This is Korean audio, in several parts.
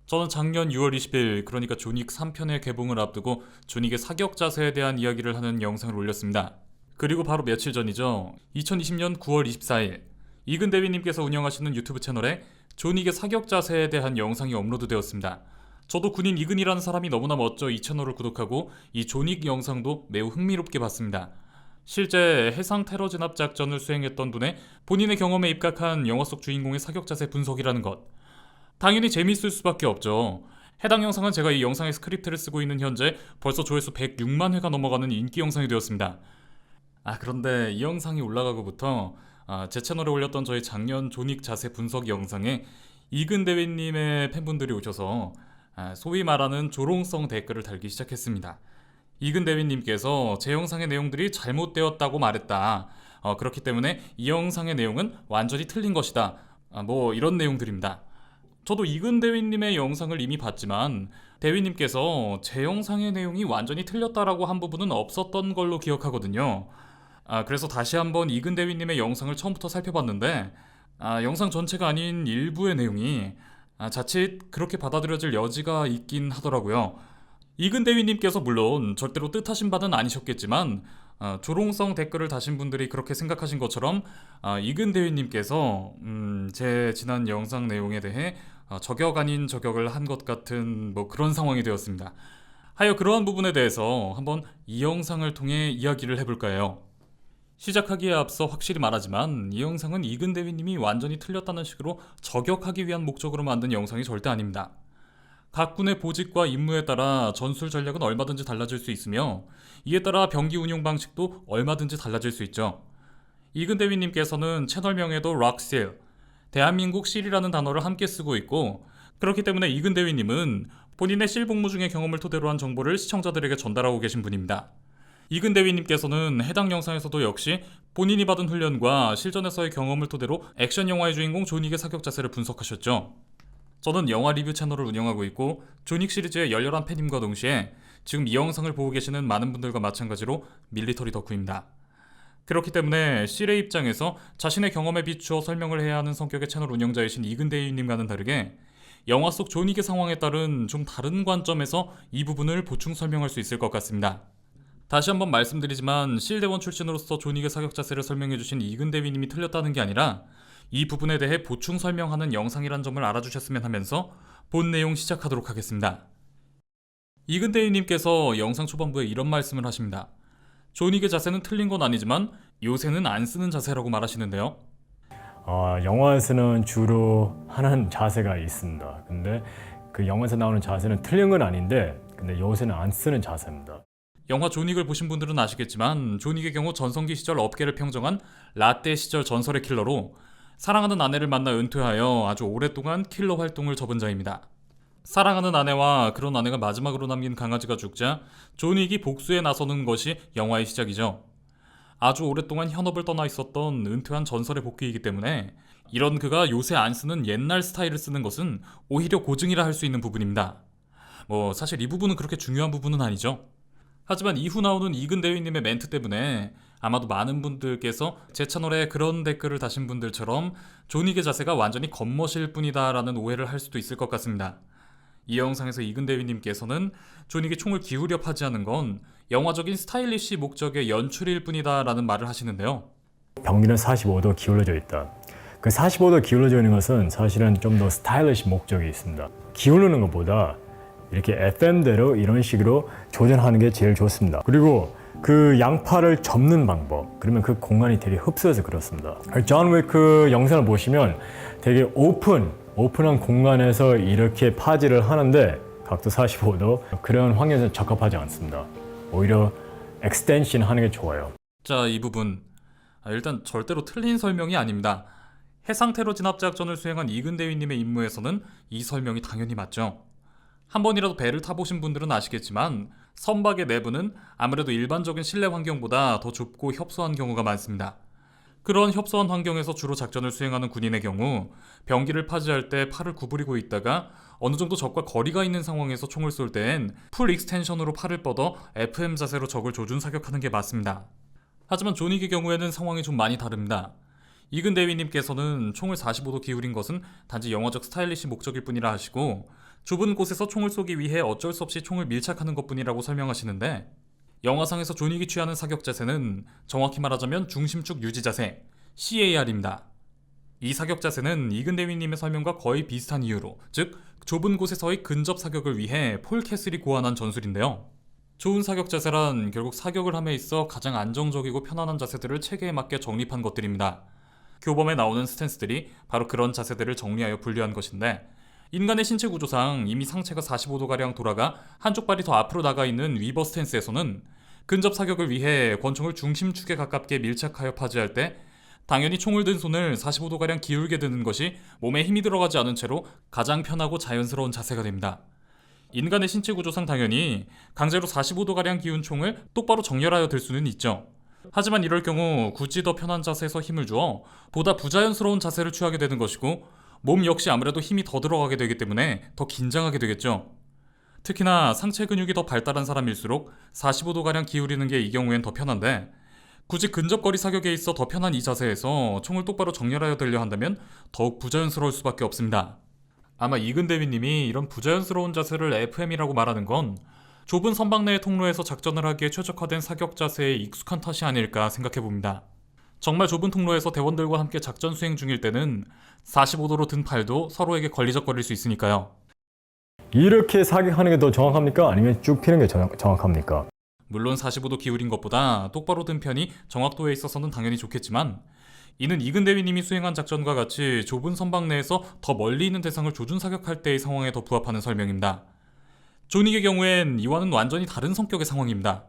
저는 작년 6월 20일, 그러니까 존윅 3편의 개봉을 앞두고 존윅의 사격 자세에 대한 이야기를 하는 영상을 올렸습니다. 그리고 바로 며칠 전이죠. 2020년 9월 24일, 이근대위님께서 운영하시는 유튜브 채널에 존윅의 사격 자세에 대한 영상이 업로드되었습니다. 저도 군인 이근이라는 사람이 너무나 멋져 이 채널을 구독하고 이 존윅 영상도 매우 흥미롭게 봤습니다. 실제 해상 테러 진압 작전을 수행했던 분의 본인의 경험에 입각한 영화 속 주인공의 사격 자세 분석이라는 것. 당연히 재미있을 수밖에 없죠. 해당 영상은 제가 이 영상의 스크립트를 쓰고 있는 현재 벌써 조회수 106만 회가 넘어가는 인기 영상이 되었습니다. 그런데 이 영상이 올라가고부터 제 채널에 올렸던 저희 작년 존윅 자세 분석 영상에 이근대위님의 팬분들이 오셔서 소위 말하는 조롱성 댓글을 달기 시작했습니다. 이근대위님께서 제 영상의 내용들이 잘못되었다고 말했다. 그렇기 때문에 이 영상의 내용은 완전히 틀린 것이다. 뭐 이런 내용들입니다. 저도 이근대위님의 영상을 이미 봤지만 대위님께서 제 영상의 내용이 완전히 틀렸다라고 한 부분은 없었던 걸로 기억하거든요. 그래서 다시 한번 이근대위님의 영상을 처음부터 살펴봤는데 영상 전체가 아닌 일부의 내용이 자칫 그렇게 받아들여질 여지가 있긴 하더라고요. 이근대위님께서 물론 절대로 뜻하신 바는 아니셨겠지만 조롱성 댓글을 다신 분들이 그렇게 생각하신 것처럼 이근대위님께서 제 지난 영상 내용에 대해 저격 아닌 저격을 한 것 같은 뭐 그런 상황이 되었습니다. 하여 그러한 부분에 대해서 한번 이 영상을 통해 이야기를 해볼까 해요. 시작하기에 앞서 확실히 말하지만 이 영상은 이근대위님이 완전히 틀렸다는 식으로 저격하기 위한 목적으로 만든 영상이 절대 아닙니다. 각 군의 보직과 임무에 따라 전술 전략은 얼마든지 달라질 수 있으며 이에 따라 병기 운용 방식도 얼마든지 달라질 수 있죠. 이근대위님께서는 채널명에도 락실, 대한민국 실이라는 단어를 함께 쓰고 있고 그렇기 때문에 이근대위님은 본인의 실 복무 중의 경험을 토대로 한 정보를 시청자들에게 전달하고 계신 분입니다. 이근대위님께서는 해당 영상에서도 역시 본인이 받은 훈련과 실전에서의 경험을 토대로 액션 영화의 주인공 존윅의 사격 자세를 분석하셨죠. 저는 영화 리뷰 채널을 운영하고 있고 존윅 시리즈의 열렬한 팬임과 동시에 지금 이 영상을 보고 계시는 많은 분들과 마찬가지로 밀리터리 덕후입니다. 그렇기 때문에 실의 입장에서 자신의 경험에 비추어 설명을 해야 하는 성격의 채널 운영자이신 이근대위님과는 다르게 영화 속 존윅의 상황에 따른 좀 다른 관점에서 이 부분을 보충 설명할 수 있을 것 같습니다. 다시 한번 말씀드리지만 실대원 출신으로서 존윅의 사격 자세를 설명해주신 이근대위님이 틀렸다는 게 아니라 이 부분에 대해 보충 설명하는 영상이란 점을 알아주셨으면 하면서 본 내용 시작하도록 하겠습니다. 이근대위님께서 영상 초반부에 이런 말씀을 하십니다. 존윅의 자세는 틀린 건 아니지만 요새는 안 쓰는 자세라고 말하시는데요. 영화에서는 주로 하는 자세가 있습니다. 근데 그 영화에서 나오는 자세는 틀린 건 아닌데 근데 요새는 안 쓰는 자세입니다. 영화 존윅을 보신 분들은 아시겠지만 존윅의 경우 전성기 시절 업계를 평정한 라떼 시절 전설의 킬러로 사랑하는 아내를 만나 은퇴하여 아주 오랫동안 킬러 활동을 접은 자입니다. 사랑하는 아내와 그런 아내가 마지막으로 남긴 강아지가 죽자 존윅이 복수에 나서는 것이 영화의 시작이죠. 아주 오랫동안 현업을 떠나 있었던 은퇴한 전설의 복귀이기 때문에 이런 그가 요새 안 쓰는 옛날 스타일을 쓰는 것은 오히려 고증이라 할 수 있는 부분입니다. 사실 이 부분은 그렇게 중요한 부분은 아니죠. 하지만 이후 나오는 이근대위님의 멘트 때문에 아마도 많은 분들께서 제 채널에 그런 댓글을 다신 분들처럼 존윅의 자세가 완전히 겉멋일 뿐이다 라는 오해를 할 수도 있을 것 같습니다. 이 영상에서 이근대위님께서는 존윅이 총을 기울여 파지하는 건 영화적인 스타일리시 목적의 연출일 뿐이다 라는 말을 하시는데요. 병기는 45도 기울어져 있다. 그 45도 기울어져 있는 것은 사실은 좀 더 스타일리시 목적이 있습니다. 기울는 것보다 이렇게 FM대로 이런 식으로 조절하는 게 제일 좋습니다. 그리고 그 양팔을 접는 방법, 그러면 그 공간이 되게 흡수해서 그렇습니다. 존 윅 영상을 보시면 되게 오픈한 공간에서 이렇게 파지를 하는데 각도 45도 그런 환경에서 적합하지 않습니다. 오히려 엑스텐션 하는 게 좋아요. 자, 이 부분 일단 절대로 틀린 설명이 아닙니다. 해상 테러 진압 작전을 수행한 이근대위님의 임무에서는 이 설명이 당연히 맞죠. 한 번이라도 배를 타보신 분들은 아시겠지만 선박의 내부는 아무래도 일반적인 실내 환경보다 더 좁고 협소한 경우가 많습니다. 그런 협소한 환경에서 주로 작전을 수행하는 군인의 경우 병기를 파지할 때 팔을 구부리고 있다가 어느 정도 적과 거리가 있는 상황에서 총을 쏠 때엔 풀 익스텐션으로 팔을 뻗어 FM 자세로 적을 조준 사격하는 게 맞습니다. 하지만 존윅의 경우에는 상황이 좀 많이 다릅니다. 이근 대위님께서는 총을 45도 기울인 것은 단지 영화적 스타일리시 목적일 뿐이라 하시고 좁은 곳에서 총을 쏘기 위해 어쩔 수 없이 총을 밀착하는 것뿐이라고 설명하시는데, 영화상에서 존윅이 취하는 사격 자세는 정확히 말하자면 중심축 유지 자세, CAR입니다. 이 사격 자세는 이근 대위님의 설명과 거의 비슷한 이유로, 즉 좁은 곳에서의 근접 사격을 위해 폴 캐슬이 고안한 전술인데요. 좋은 사격 자세란 결국 사격을 함에 있어 가장 안정적이고 편안한 자세들을 체계에 맞게 정립한 것들입니다. 교범에 나오는 스탠스들이 바로 그런 자세들을 정리하여 분류한 것인데, 인간의 신체 구조상 이미 상체가 45도가량 돌아가 한쪽 발이 더 앞으로 나가 있는 위버 스탠스에서는 근접 사격을 위해 권총을 중심축에 가깝게 밀착하여 파지할 때 당연히 총을 든 손을 45도가량 기울게 드는 것이 몸에 힘이 들어가지 않은 채로 가장 편하고 자연스러운 자세가 됩니다. 인간의 신체 구조상 당연히 강제로 45도가량 기운 총을 똑바로 정렬하여 들 수는 있죠. 하지만 이럴 경우 굳이 더 편한 자세에서 힘을 주어 보다 부자연스러운 자세를 취하게 되는 것이고, 몸 역시 아무래도 힘이 더 들어가게 되기 때문에 더 긴장하게 되겠죠. 특히나 상체 근육이 더 발달한 사람일수록 45도가량 기울이는 게 이 경우엔 더 편한데, 굳이 근접거리 사격에 있어 더 편한 이 자세에서 총을 똑바로 정렬하여 들려 한다면 더욱 부자연스러울 수밖에 없습니다. 아마 이근 대위님이 이런 부자연스러운 자세를 FM이라고 말하는 건 좁은 선박 내의 통로에서 작전을 하기에 최적화된 사격 자세에 익숙한 탓이 아닐까 생각해봅니다. 정말 좁은 통로에서 대원들과 함께 작전 수행 중일 때는 45도로 든 팔도 서로에게 걸리적거릴 수 있으니까요. 이렇게 사격하는 게 더 정확합니까? 아니면 쭉 피는 게 정확합니까? 물론 45도 기울인 것보다 똑바로 든 편이 정확도에 있어서는 당연히 좋겠지만, 이는 이근 대위님이 수행한 작전과 같이 좁은 선박 내에서 더 멀리 있는 대상을 조준 사격할 때의 상황에 더 부합하는 설명입니다. 존윅의 경우엔 이와는 완전히 다른 성격의 상황입니다.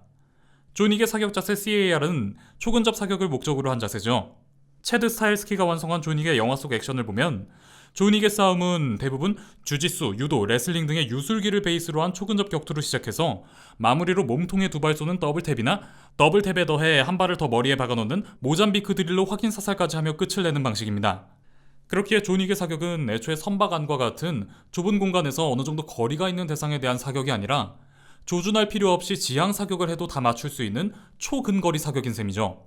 존윅의 사격 자세 CAR은 초근접 사격을 목적으로 한 자세죠. 체드 스타일스키가 완성한 존윅의 영화 속 액션을 보면 존윅의 싸움은 대부분 주짓수, 유도, 레슬링 등의 유술기를 베이스로 한 초근접 격투로 시작해서 마무리로 몸통에 두 발 쏘는 더블탭이나 더블탭에 더해 한 발을 더 머리에 박아놓는 모잠비크 드릴로 확인 사살까지 하며 끝을 내는 방식입니다. 그렇기에 존윅의 사격은 애초에 선박 안과 같은 좁은 공간에서 어느 정도 거리가 있는 대상에 대한 사격이 아니라 조준할 필요 없이 지향 사격을 해도 다 맞출 수 있는 초근거리 사격인 셈이죠.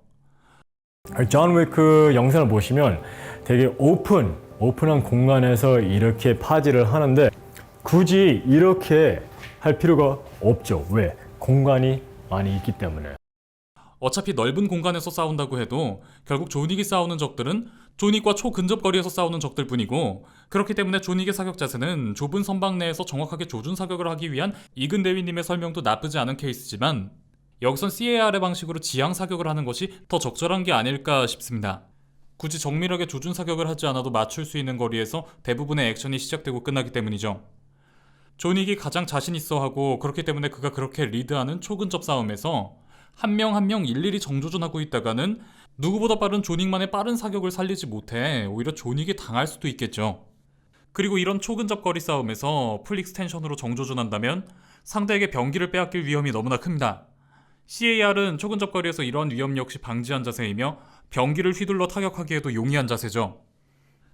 존 위크 영상을 보시면 되게 오픈한 공간에서 이렇게 파지를 하는데 굳이 이렇게 할 필요가 없죠. 왜? 공간이 많이 있기 때문에. 어차피 넓은 공간에서 싸운다고 해도 결국 존윅이 싸우는 적들은 존윅과 초근접거리에서 싸우는 적들 뿐이고, 그렇기 때문에 존윅의 사격 자세는 좁은 선박 내에서 정확하게 조준 사격을 하기 위한 이근 대위님의 설명도 나쁘지 않은 케이스지만, 여기선 CAR의 방식으로 지향 사격을 하는 것이 더 적절한 게 아닐까 싶습니다. 굳이 정밀하게 조준 사격을 하지 않아도 맞출 수 있는 거리에서 대부분의 액션이 시작되고 끝나기 때문이죠. 존윅이 가장 자신 있어 하고, 그렇기 때문에 그가 그렇게 리드하는 초근접 싸움에서 한 명 한 명 일일이 정조준하고 있다가는 누구보다 빠른 존윅만의 빠른 사격을 살리지 못해 오히려 존윅이 당할 수도 있겠죠. 그리고 이런 초근접 거리 싸움에서 풀 익스텐션으로 정조준한다면 상대에게 병기를 빼앗길 위험이 너무나 큽니다. CAR은 초근접 거리에서 이러한 위험 역시 방지한 자세이며 병기를 휘둘러 타격하기에도 용이한 자세죠.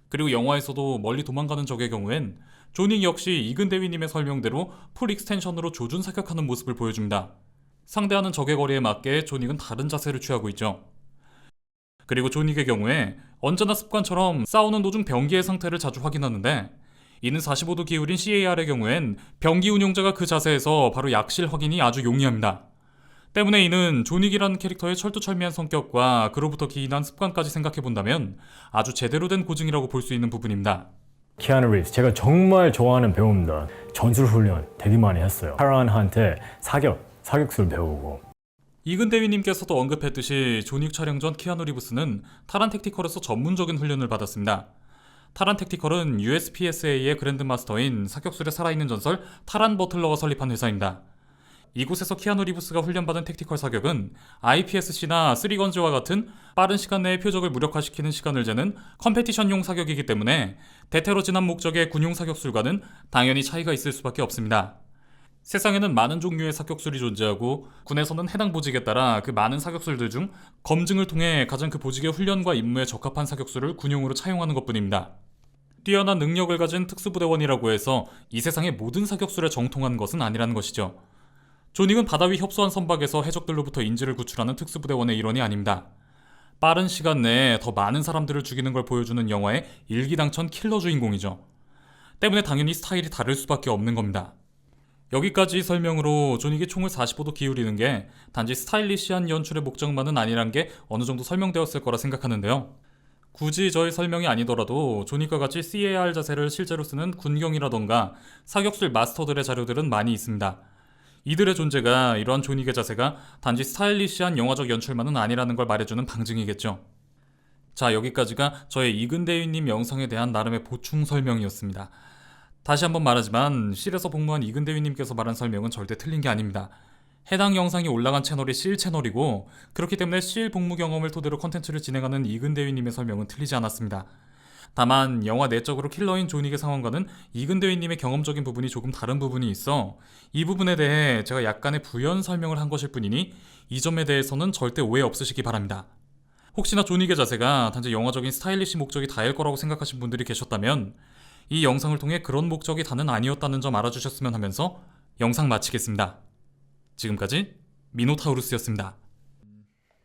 그리고 영화에서도 멀리 도망가는 적의 경우엔 존윅 역시 이근 대위님의 설명대로 풀 익스텐션으로 조준 사격하는 모습을 보여줍니다. 상대하는 적의 거리에 맞게 존윅은 다른 자세를 취하고 있죠. 그리고 존윅의 경우에 언제나 습관처럼 싸우는 도중 병기의 상태를 자주 확인하는데, 이는 45도 기울인 CAR의 경우엔 병기 운용자가 그 자세에서 바로 약실 확인이 아주 용이합니다. 때문에 이는 존윅이라는 캐릭터의 철두철미한 성격과 그로부터 기인한 습관까지 생각해본다면 아주 제대로 된 고증이라고 볼 수 있는 부분입니다. 키아누 리브스, 제가 정말 좋아하는 배우입니다. 전술 훈련 되게 많이 했어요. 타란한테 사격수를 배우고. 이근 대위님께서도 언급했듯이 존윅 촬영 전 키아누 리브스는 타란 택티컬에서 전문적인 훈련을 받았습니다. 타란 택티컬은 USPSA의 그랜드마스터인 사격술의 살아있는 전설 타란 버틀러가 설립한 회사입니다. 이곳에서 키아누 리브스가 훈련받은 택티컬 사격은 IPSC나 쓰리건즈와 같은 빠른 시간 내에 표적을 무력화시키는 시간을 재는 컴페티션용 사격이기 때문에 대테러 진압 목적의 군용 사격술과는 당연히 차이가 있을 수밖에 없습니다. 세상에는 많은 종류의 사격술이 존재하고 군에서는 해당 보직에 따라 그 많은 사격술들 중 검증을 통해 가장 그 보직의 훈련과 임무에 적합한 사격술을 군용으로 차용하는 것뿐입니다. 뛰어난 능력을 가진 특수부대원이라고 해서 이 세상의 모든 사격술에 정통한 것은 아니라는 것이죠. 존윅은 바다 위 협소한 선박에서 해적들로부터 인지를 구출하는 특수부대원의 일원이 아닙니다. 빠른 시간 내에 더 많은 사람들을 죽이는 걸 보여주는 영화의 일기당천 킬러 주인공이죠. 때문에 당연히 스타일이 다를 수밖에 없는 겁니다. 여기까지 설명으로 존 윅이 총을 45도 기울이는 게 단지 스타일리시한 연출의 목적만은 아니란 게 어느 정도 설명되었을 거라 생각하는데요. 굳이 저의 설명이 아니더라도 존 윅과 같이 CAR 자세를 실제로 쓰는 군경이라던가 사격술 마스터들의 자료들은 많이 있습니다. 이들의 존재가 이러한 존 윅의 자세가 단지 스타일리시한 영화적 연출만은 아니라는 걸 말해주는 방증이겠죠. 자, 여기까지가 저의 이근대위님 영상에 대한 나름의 보충 설명이었습니다. 다시 한번 말하지만 실에서 복무한 이근대위님께서 말한 설명은 절대 틀린 게 아닙니다. 해당 영상이 올라간 채널이 실 채널이고 그렇기 때문에 실 복무 경험을 토대로 컨텐츠를 진행하는 이근대위님의 설명은 틀리지 않았습니다. 다만 영화 내적으로 킬러인 존 윅의 상황과는 이근대위님의 경험적인 부분이 조금 다른 부분이 있어 이 부분에 대해 제가 약간의 부연 설명을 한 것일 뿐이니 이 점에 대해서는 절대 오해 없으시기 바랍니다. 혹시나 존 윅의 자세가 단지 영화적인 스타일리시 목적이 다일 거라고 생각하신 분들이 계셨다면 이 영상을 통해 그런 목적이 다는 아니었다는 점 알아주셨으면 하면서 영상 마치겠습니다. 지금까지 미노타우루스였습니다.